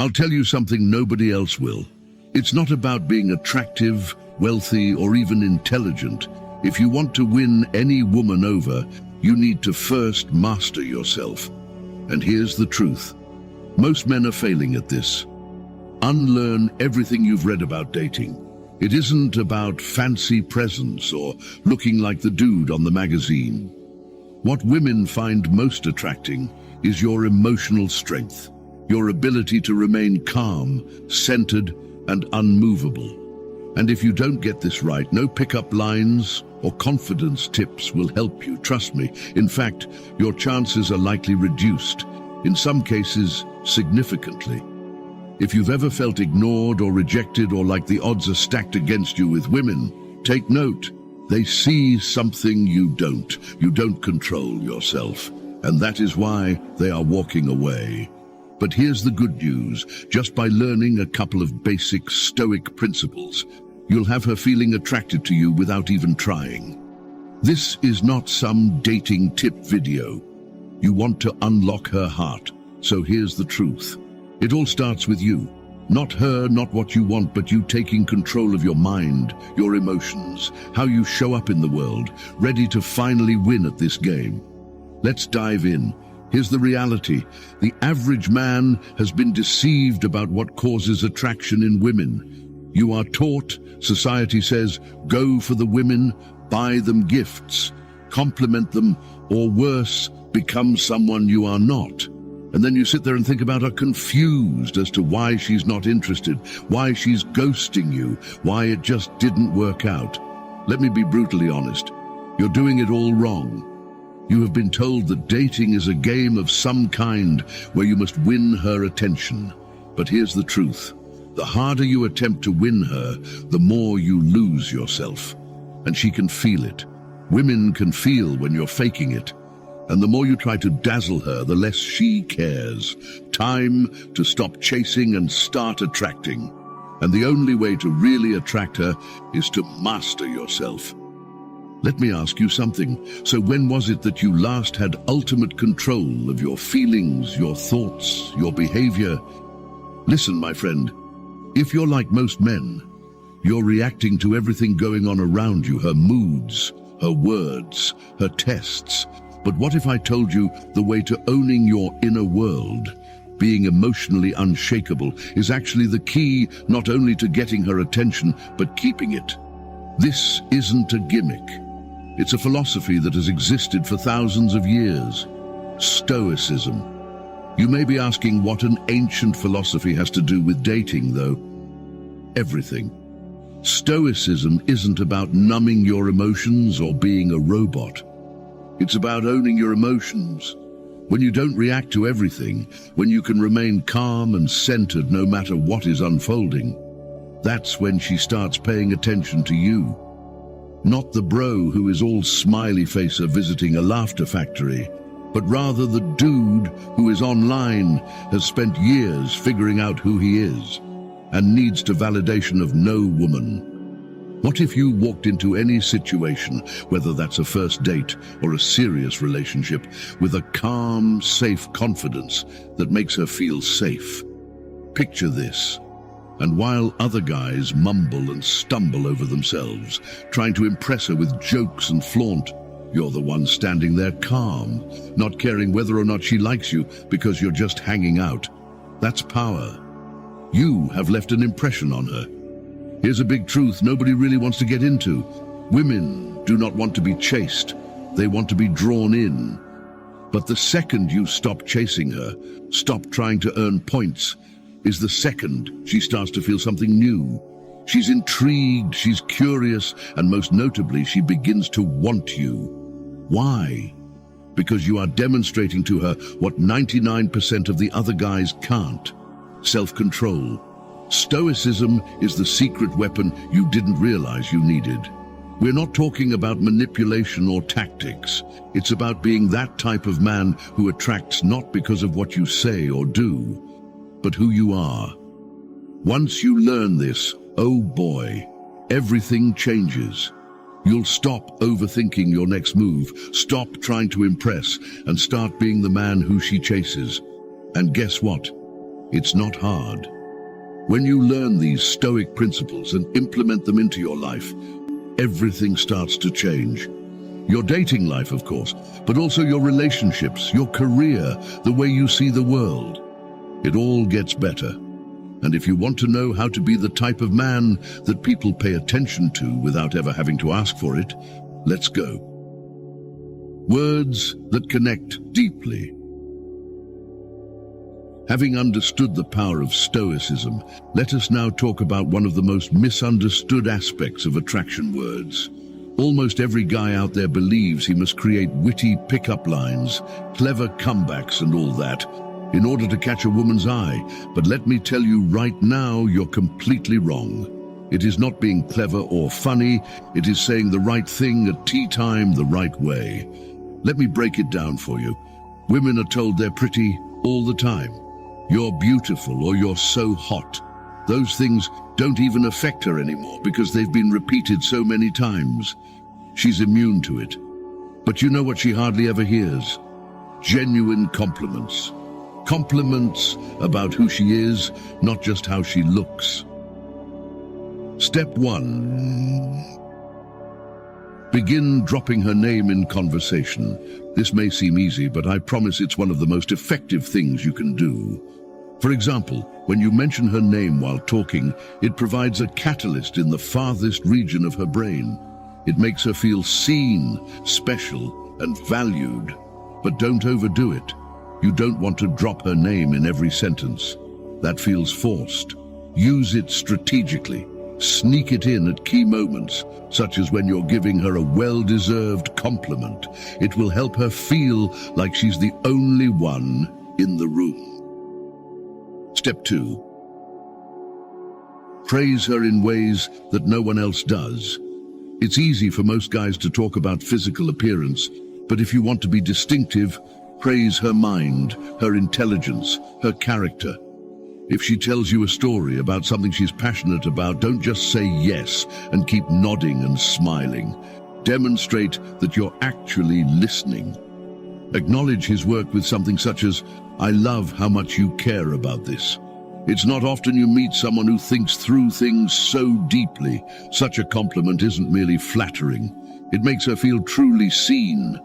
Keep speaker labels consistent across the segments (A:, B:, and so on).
A: I'll tell you something nobody else will. It's not about being attractive, wealthy, or even intelligent. If you want to win any woman over, you need to first master yourself. And here's the truth. Most men are failing at this. Unlearn everything you've read about dating. It isn't about fancy presents or looking like the dude on the magazine. What women find most attracting is your emotional strength, your ability to remain calm, centered, and unmovable. And if you don't get this right, no pickup lines or confidence tips will help you, trust me. In fact, your chances are likely reduced, in some cases, significantly. If you've ever felt ignored or rejected or like the odds are stacked against you with women, take note. They see something you don't. You don't control yourself. And that is why they are walking away. But here's the good news. Just by learning a couple of basic Stoic principles, you'll have her feeling attracted to you without even trying. This is not some dating tip video. You want to unlock her heart. So here's the truth. It all starts with you. Not her, not what you want, but you taking control of your mind, your emotions, how you show up in the world, ready to finally win at this game. Let's dive in. Here's the reality. The average man has been deceived about what causes attraction in women. You are taught, society says, go for the women, buy them gifts, compliment them, or worse, become someone you are not. And then you sit there and think about her confused as to why she's not interested, why she's ghosting you, why it just didn't work out. Let me be brutally honest. You're doing it all wrong. You have been told that dating is a game of some kind where you must win her attention. But here's the truth. The harder you attempt to win her, the more you lose yourself. And she can feel it. Women can feel when you're faking it. And the more you try to dazzle her, the less she cares. Time to stop chasing and start attracting. And the only way to really attract her is to master yourself. Let me ask you something. So when was it that you last had ultimate control of your feelings, your thoughts, your behavior? Listen, my friend, if you're like most men, you're reacting to everything going on around you, her moods, her words, her tests. But what if I told you the way to owning your inner world, being emotionally unshakable, is actually the key not only to getting her attention, but keeping it? This isn't a gimmick. It's a philosophy that has existed for thousands of years. Stoicism. You may be asking what an ancient philosophy has to do with dating, though. Everything. Stoicism isn't about numbing your emotions or being a robot. It's about owning your emotions. When you don't react to everything, when you can remain calm and centered no matter what is unfolding, that's when she starts paying attention to you. Not the bro who is all smiley facer visiting a laughter factory, but rather the dude who is online, has spent years figuring out who he is, and needs the validation of no woman. What if you walked into any situation, whether that's a first date or a serious relationship, with a calm, safe confidence that makes her feel safe? Picture this. And while other guys mumble and stumble over themselves, trying to impress her with jokes and flaunt, you're the one standing there calm, not caring whether or not she likes you because you're just hanging out. That's power. You have left an impression on her. Here's a big truth nobody really wants to get into. Women do not want to be chased. They want to be drawn in. But the second you stop chasing her, stop trying to earn points, is the second she starts to feel something new. She's intrigued, she's curious, and most notably, she begins to want you. Why? Because you are demonstrating to her what 99% of the other guys can't. Self-control. Stoicism is the secret weapon you didn't realize you needed. We're not talking about manipulation or tactics. It's about being that type of man who attracts not because of what you say or do, but who you are. Once you learn this, oh boy, everything changes. You'll stop overthinking your next move, stop trying to impress, and start being the man who she chases. And guess what? It's not hard. When you learn these Stoic principles and implement them into your life, everything starts to change. Your dating life, of course, but also your relationships, your career, the way you see the world. It all gets better. And if you want to know how to be the type of man that people pay attention to without ever having to ask for it, let's go. Words that connect deeply. Having understood the power of Stoicism, let us now talk about one of the most misunderstood aspects of attraction words. Almost every guy out there believes he must create witty pickup lines, clever comebacks and all that, in order to catch a woman's eye. But let me tell you right now, you're completely wrong. It is not being clever or funny, it is saying the right thing at tea time the right way. Let me break it down for you. Women are told they're pretty all the time. You're beautiful or you're so hot. Those things don't even affect her anymore because they've been repeated so many times. She's immune to it. But you know what she hardly ever hears? Genuine compliments. Compliments about who she is, not just how she looks. Step 1. Begin dropping her name in conversation. This may seem easy, but I promise it's one of the most effective things you can do. For example, when you mention her name while talking, it provides a catalyst in the farthest region of her brain. It makes her feel seen, special, and valued. But don't overdo it. You don't want to drop her name in every sentence. That feels forced. Use it strategically. Sneak it in at key moments, such as when you're giving her a well-deserved compliment. It will help her feel like she's the only one in the room. Step 2. Praise her in ways that no one else does. It's easy for most guys to talk about physical appearance, but if you want to be distinctive, praise her mind, her intelligence, her character. If she tells you a story about something she's passionate about, don't just say yes and keep nodding and smiling. Demonstrate that you're actually listening. Acknowledge his work with something such as, "I love how much you care about this." It's not often you meet someone who thinks through things so deeply. Such a compliment isn't merely flattering. It makes her feel truly seen.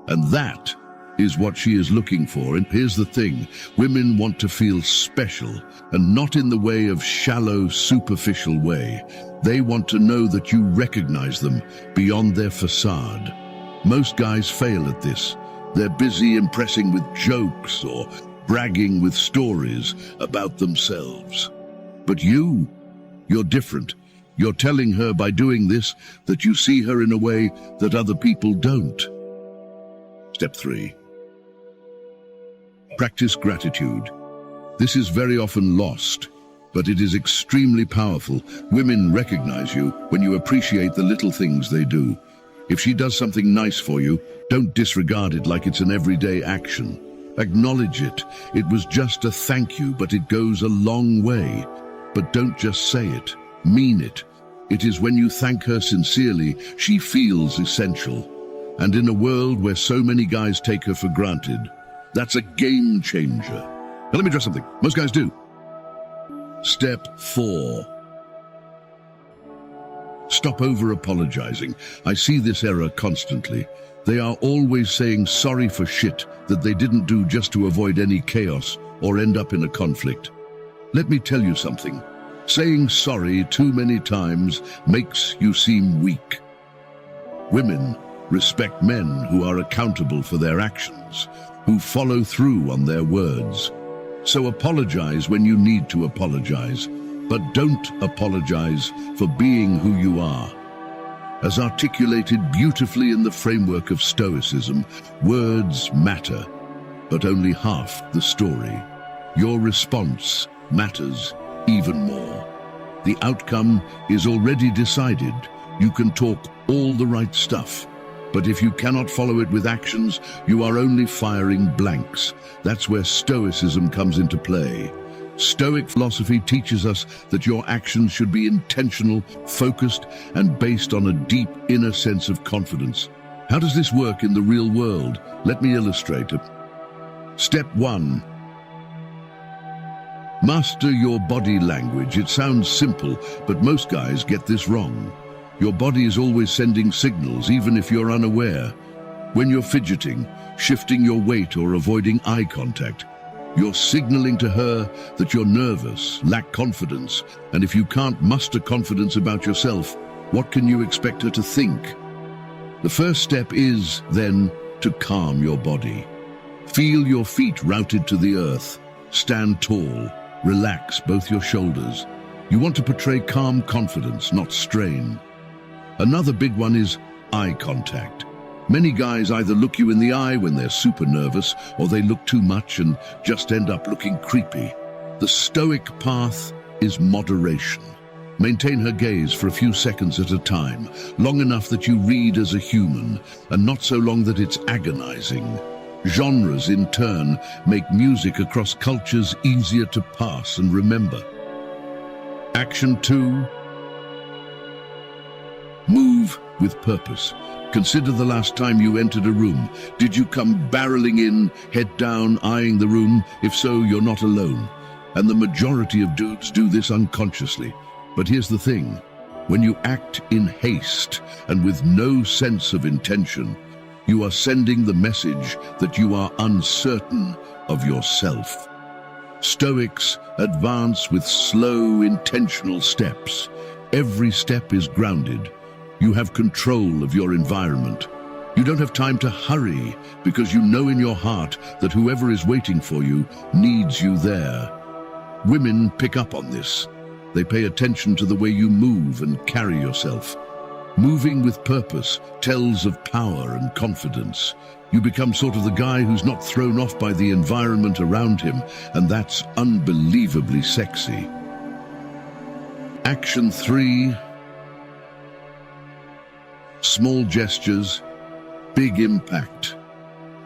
A: And that is what she is looking for. And here's the thing, women want to feel special, and not in the way of shallow, superficial way. They want to know that you recognize them beyond their facade. Most guys fail at this. They're busy impressing with jokes or bragging with stories about themselves. But you're different. You're telling her by doing this that you see her in a way that other people don't. Step 3. Practice gratitude. This is very often lost, but it is extremely powerful. Women recognize you when you appreciate the little things they do. If she does something nice for you, don't disregard it like it's an everyday action. Acknowledge it. It was just a thank you, but it goes a long way. But don't just say it. Mean it. It is when you thank her sincerely, she feels essential. And in a world where so many guys take her for granted, that's a game changer. Now let me try something. Most guys do. Step 4. Stop over-apologizing. I see this error constantly. They are always saying sorry for shit that they didn't do just to avoid any chaos or end up in a conflict. Let me tell you something. Saying sorry too many times makes you seem weak. Women respect men who are accountable for their actions, who follow through on their words. So apologize when you need to apologize, but don't apologize for being who you are. As articulated beautifully in the framework of Stoicism, words matter, but only half the story. Your response matters even more. The outcome is already decided. You can talk all the right stuff, but if you cannot follow it with actions, you are only firing blanks. That's where Stoicism comes into play. Stoic philosophy teaches us that your actions should be intentional, focused, and based on a deep inner sense of confidence. How does this work in the real world? Let me illustrate it. Step 1. Master your body language. It sounds simple, but most guys get this wrong. Your body is always sending signals, even if you're unaware. When you're fidgeting, shifting your weight, or avoiding eye contact, you're signaling to her that you're nervous, lack confidence, and if you can't muster confidence about yourself, what can you expect her to think? The first step is, then, to calm your body. Feel your feet routed to the earth. Stand tall. Relax both your shoulders. You want to portray calm confidence, not strain. Another big one is eye contact. Many guys either look you in the eye when they're super nervous, or they look too much and just end up looking creepy. The Stoic path is moderation. Maintain her gaze for a few seconds at a time, long enough that you read as a human, and not so long that it's agonizing. Genres, in turn, make music across cultures easier to pass and remember. Action 2. Move with purpose. Consider the last time you entered a room. Did you come barreling in, head down, eyeing the room? If so, you're not alone. And the majority of dudes do this unconsciously. But here's the thing. When you act in haste and with no sense of intention, you are sending the message that you are uncertain of yourself. Stoics advance with slow, intentional steps. Every step is grounded. You have control of your environment. You don't have time to hurry because you know in your heart that whoever is waiting for you needs you there. Women pick up on this. They pay attention to the way you move and carry yourself. Moving with purpose tells of power and confidence. You become sort of the guy who's not thrown off by the environment around him, and that's unbelievably sexy. Action 3. Small gestures, big impact.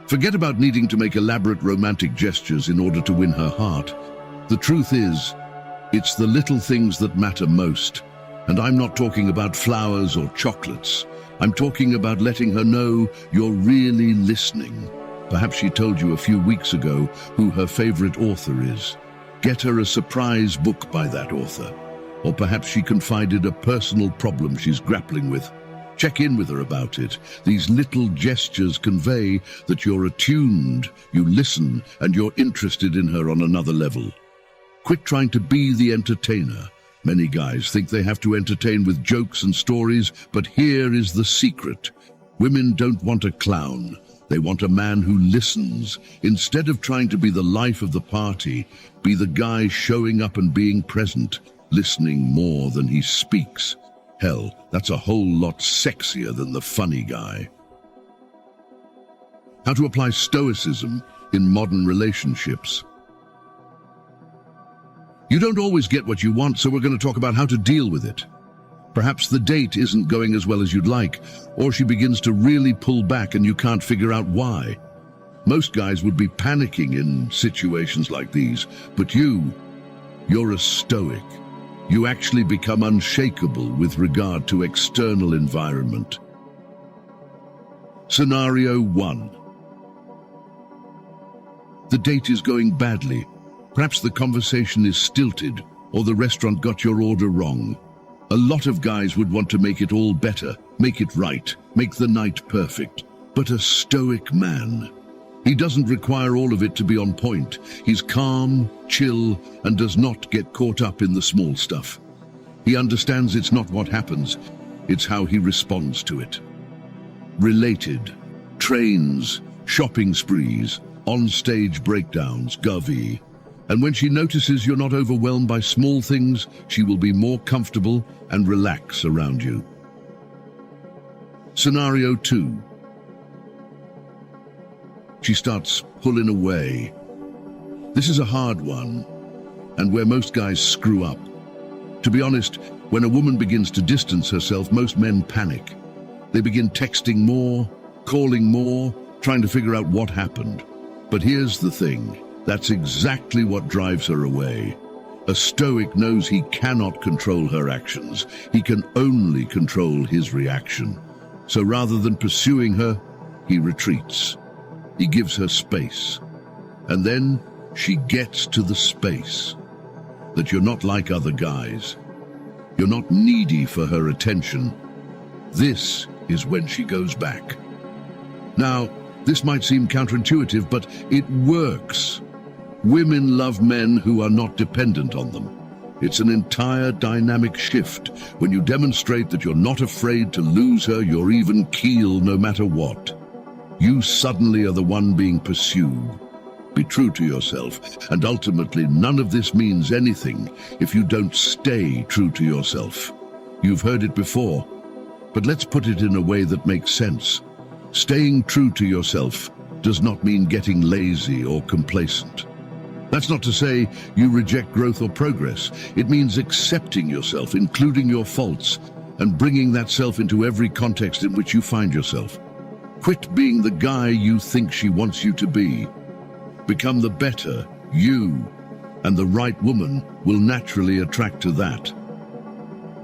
A: Forget about needing to make elaborate romantic gestures in order to win her heart. The truth is, it's the little things that matter most. And I'm not talking about flowers or chocolates. I'm talking about letting her know you're really listening. Perhaps she told you a few weeks ago who her favorite author is. Get her a surprise book by that author. Or perhaps she confided a personal problem she's grappling with. Check in with her about it. These little gestures convey that you're attuned, you listen, and you're interested in her on another level. Quit trying to be the entertainer. Many guys think they have to entertain with jokes and stories, but here is the secret. Women don't want a clown. They want a man who listens. Instead of trying to be the life of the party, be the guy showing up and being present, listening more than he speaks. Hell, that's a whole lot sexier than the funny guy. How to apply Stoicism in modern relationships. You don't always get what you want, so we're going to talk about how to deal with it. Perhaps the date isn't going as well as you'd like, or she begins to really pull back and you can't figure out why. Most guys would be panicking in situations like these, but you're a Stoic. You actually become unshakable with regard to external environment. Scenario 1. The date is going badly. Perhaps the conversation is stilted, or the restaurant got your order wrong. A lot of guys would want to make it all better, make it right, make the night perfect. But a Stoic man, he doesn't require all of it to be on point. He's calm, chill, and does not get caught up in the small stuff. He understands it's not what happens, it's how he responds to it. Related, trains, shopping sprees, on-stage breakdowns, govy. And when she notices you're not overwhelmed by small things, she will be more comfortable and relax around you. Scenario 2. She starts pulling away. This is a hard one, and where most guys screw up. To be honest, when a woman begins to distance herself, most men panic. They begin texting more, calling more, trying to figure out what happened. But here's the thing. That's exactly what drives her away. A Stoic knows he cannot control her actions. He can only control his reaction. So rather than pursuing her, he retreats. He gives her space. And then she gets to the space. that you're not like other guys. You're not needy for her attention. This is when she goes back. Now, this might seem counterintuitive, but it works. Women love men who are not dependent on them. It's an entire dynamic shift when you demonstrate that you're not afraid to lose her, you're even keel no matter what. You suddenly are the one being pursued. Be true to yourself, and ultimately none of this means anything if you don't stay true to yourself. You've heard it before, but let's put it in a way that makes sense. Staying true to yourself does not mean getting lazy or complacent. That's not to say you reject growth or progress. It means accepting yourself, including your faults, and bringing that self into every context in which you find yourself. Quit being the guy you think she wants you to be. Become the better you, and the right woman will naturally attract to that.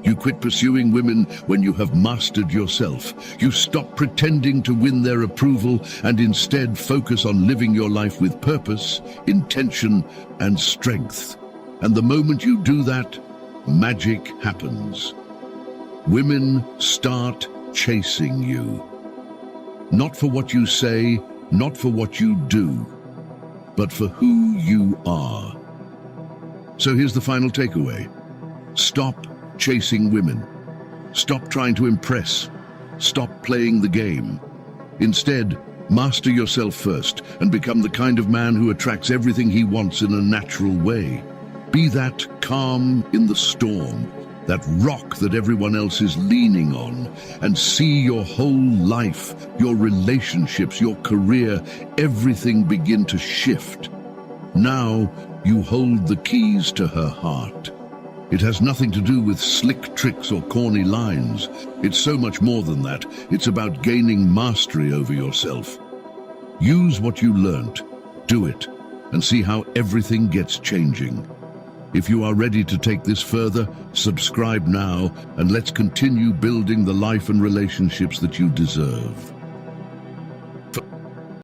A: You quit pursuing women when you have mastered yourself. You stop pretending to win their approval and instead focus on living your life with purpose, intention, and strength. And the moment you do that, magic happens. Women start chasing you. Not for what you say, not for what you do, but for who you are. So here's the final takeaway. Stop chasing women. Stop trying to impress. Stop playing the game. Instead, master yourself first and become the kind of man who attracts everything he wants in a natural way. Be that calm in the storm, that rock that everyone else is leaning on, and see your whole life, your relationships, your career, everything begin to shift. Now you hold the keys to her heart. It has nothing to do with slick tricks or corny lines. It's so much more than that. It's about gaining mastery over yourself. Use what you learnt, do it, and see how everything gets changing. If you are ready to take this further, subscribe now, and let's continue building the life and relationships that you deserve.